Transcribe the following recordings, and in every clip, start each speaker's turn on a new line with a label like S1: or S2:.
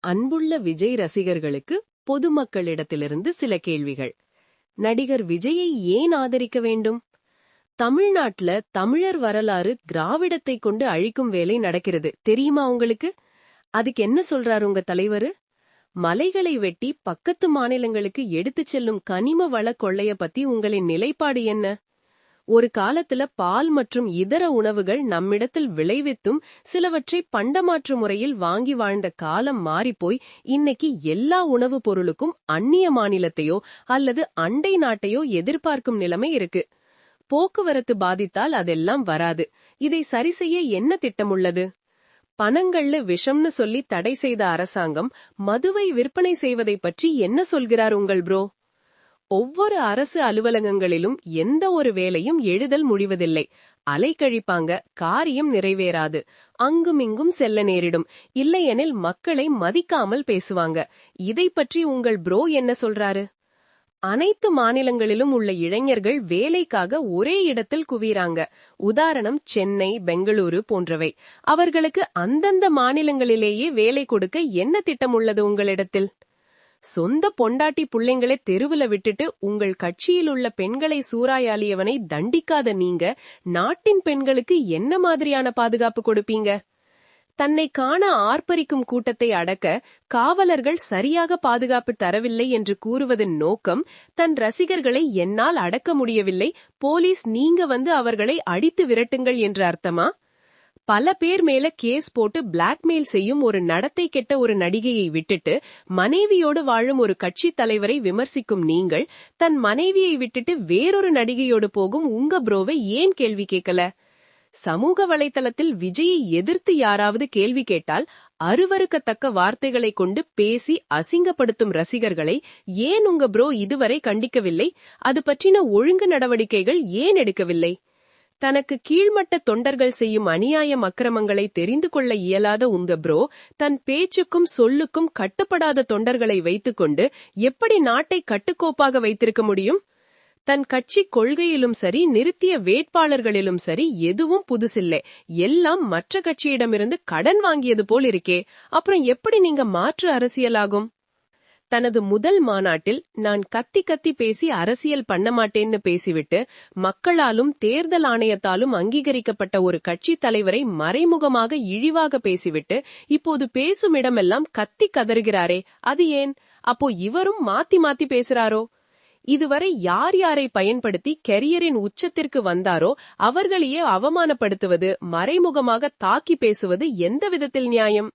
S1: அன்புள்ள விஜய் ரசிகர்களுக்கு பொதுமக்களிடத்திலிருந்து சில கேள்விகள். நடிகர் விஜயை ஏன் ஆதரிக்க வேண்டும்? தமிழ்நாட்டுல தமிழர் வரலாறு திராவிடத்தை கொண்டு அழிக்கும் வேலை நடக்கிறது தெரியுமா உங்களுக்கு? அதுக்கு என்ன சொல்றாரு உங்க தலைவரு? மலைகளை வெட்டி பக்கத்து மாநிலங்களுக்கு எடுத்துச் செல்லும் கனிம வள கொள்ளைய பத்தி உங்களின் நிலைப்பாடு என்ன? ஒரு காலத்துல பால் மற்றும் இதர உணவுகள் நம்மிடத்தில் விளைவித்தும் சிலவற்றை பண்டமாற்று முறையில் வாங்கி வாழ்ந்த காலம் மாறிப்போய் இன்னைக்கு எல்லா உணவுப் பொருளுக்கும் அந்நிய மாநிலத்தையோ அல்லது அண்டை நாட்டையோ எதிர்பார்க்கும் நிலைமை இருக்கு. போக்குவரத்து பாதித்தால் அதெல்லாம் வராது. இதை சரி செய்ய என்ன திட்டமுள்ளது? பனங்கள்ல விஷம்னு சொல்லி தடை செய்த அரசாங்கம் மதுவை விற்பனை செய்வதை பற்றி என்ன சொல்கிறார் உங்கள் ப்ரோ? ஒவ்வொரு அரசு அலுவலகங்களிலும் எந்த ஒரு வேலையும் எழுதல் முடிவதில்லை. அலைக்கழிப்பாங்க, காரியம் நிறைவேறாது, அங்குமிங்கும் செல்ல நேரிடும், இல்லையெனில் மக்களை மதிக்காமல் பேசுவாங்க. இதை பற்றி உங்கள் ப்ரோ என்ன சொல்றாரு? அனைத்து மாநிலங்களிலும் உள்ள இளைஞர்கள் வேலைக்காக ஒரே இடத்தில் குவிறாங்க. உதாரணம் சென்னை, பெங்களூரு போன்றவை. அவர்களுக்கு அந்தந்த மாநிலங்களிலேயே வேலை கொடுக்க என்ன திட்டம் உள்ளது உங்களிடத்தில்? சொந்த பொண்டாட்டி புள்ளைங்களை தெருவுல விட்டுட்டு உங்கள் கட்சியில் உள்ள பெண்களை சூறாயாலியவனை தண்டிக்காத நீங்க நாட்டின் பெண்களுக்கு என்ன மாதிரியான பாதுகாப்பு கொடுப்பீங்க? தன்னை காண ஆர்ப்பரிக்கும் கூட்டத்தை அடக்க காவலர்கள் சரியாக பாதுகாப்பு தரவில்லை என்று கூறுவதன் நோக்கம், தன் ரசிகர்களை என்னால் அடக்க முடியவில்லை, போலீஸ் நீங்க வந்து அவர்களை அடித்து விரட்டுங்கள் என்று அர்த்தமா? பல பேர் மேல கேஸ் போட்டு பிளாக்மெயில் செய்யும் ஒரு நடத்தை கெட்ட ஒரு நடிகையை விட்டுட்டு மனைவியோடு வாழும் ஒரு கட்சி தலைவரை விமர்சிக்கும் நீங்கள், தன் மனைவியை விட்டுட்டு வேறொரு நடிகையோடு போகும் உங்க ப்ரோவை ஏன் கேள்வி கேட்கல? சமூக வலைத்தளத்தில் விஜயை எதிர்த்து யாராவது கேள்வி கேட்டால் அருவருக்கத்தக்க வார்த்தைகளை கொண்டு பேசி அசிங்கப்படுத்தும் ரசிகர்களை ஏன் உங்க ப்ரோ இதுவரை கண்டிக்கவில்லை? அது பற்றின ஒழுங்கு நடவடிக்கைகள் ஏன் எடுக்கவில்லை? தனக்கு கீழ்மட்ட தொண்டர்கள் செய்யும் அநியாயம் அக்கிரமங்களை தெரிந்து கொள்ள இயலாத உங்க ப்ரோ தன் பேச்சுக்கும் சொல்லுக்கும் கட்டுப்படாத தொண்டர்களை வைத்துக்கொண்டு எப்படி நாட்டை கட்டுக்கோப்பாக வைத்திருக்க முடியும்? தன் கட்சி கொள்கையிலும் சரி, நிறுத்திய வேட்பாளர்களிலும் சரி எதுவும் புதுசில்லை. எல்லாம் மற்ற கட்சியிடமிருந்து கடன் வாங்கியது போல் இருக்கே. அப்புறம் எப்படி நீங்க மாற்று அரசியலாகும்? தனது முதல் மாநாட்டில் நான் கத்தி கத்தி பேசி அரசியல் பண்ண மாட்டேன்னு பேசிவிட்டு மக்களாலும் தேர்தல் ஆணையத்தாலும் அங்கீகரிக்கப்பட்ட ஒரு கட்சி தலைவரை மறைமுகமாக இழிவாக பேசிவிட்டு இப்போது பேசும் இடமெல்லாம் கத்தி கதறுகிறாரே, அது ஏன்? அப்போ இவரும் மாத்தி மாத்தி பேசுறாரோ? இதுவரை யார் யாரை பயன்படுத்தி கெரியரின் உச்சத்திற்கு வந்தாரோ அவர்களையே அவமானப்படுத்துவது, மறைமுகமாக தாக்கி பேசுவது எந்த விதத்தில் நியாயம்?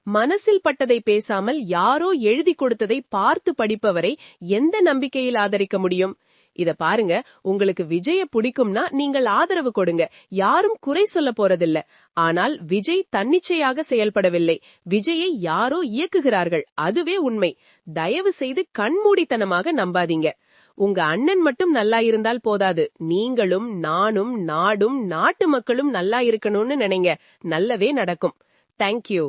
S1: மனசில் பட்டதை பேசாமல் யாரோ எழுதி கொடுத்ததை பார்த்து படிப்பவரை எந்த நம்பிக்கையில் ஆதரிக்க முடியும்? இத பாருங்க, உங்களுக்கு விஜய பிடிக்கும்னா நீங்கள் ஆதரவு கொடுங்க, யாரும் குறை சொல்ல போறதில்ல. ஆனால் விஜய் தன்னிச்சையாக செயல்படவில்லை, விஜயை யாரோ இயக்குகிறார்கள், அதுவே உண்மை. தயவு செய்து கண்மூடித்தனமாக நம்பாதீங்க. உங்க அண்ணன் மட்டும் நல்லா இருந்தால் போதாது, நீங்களும் நானும் நாடும் நாட்டு மக்களும் நல்லா இருக்கணும்னு நினைங்க. நல்லதே நடக்கும். தேங்க்யூ.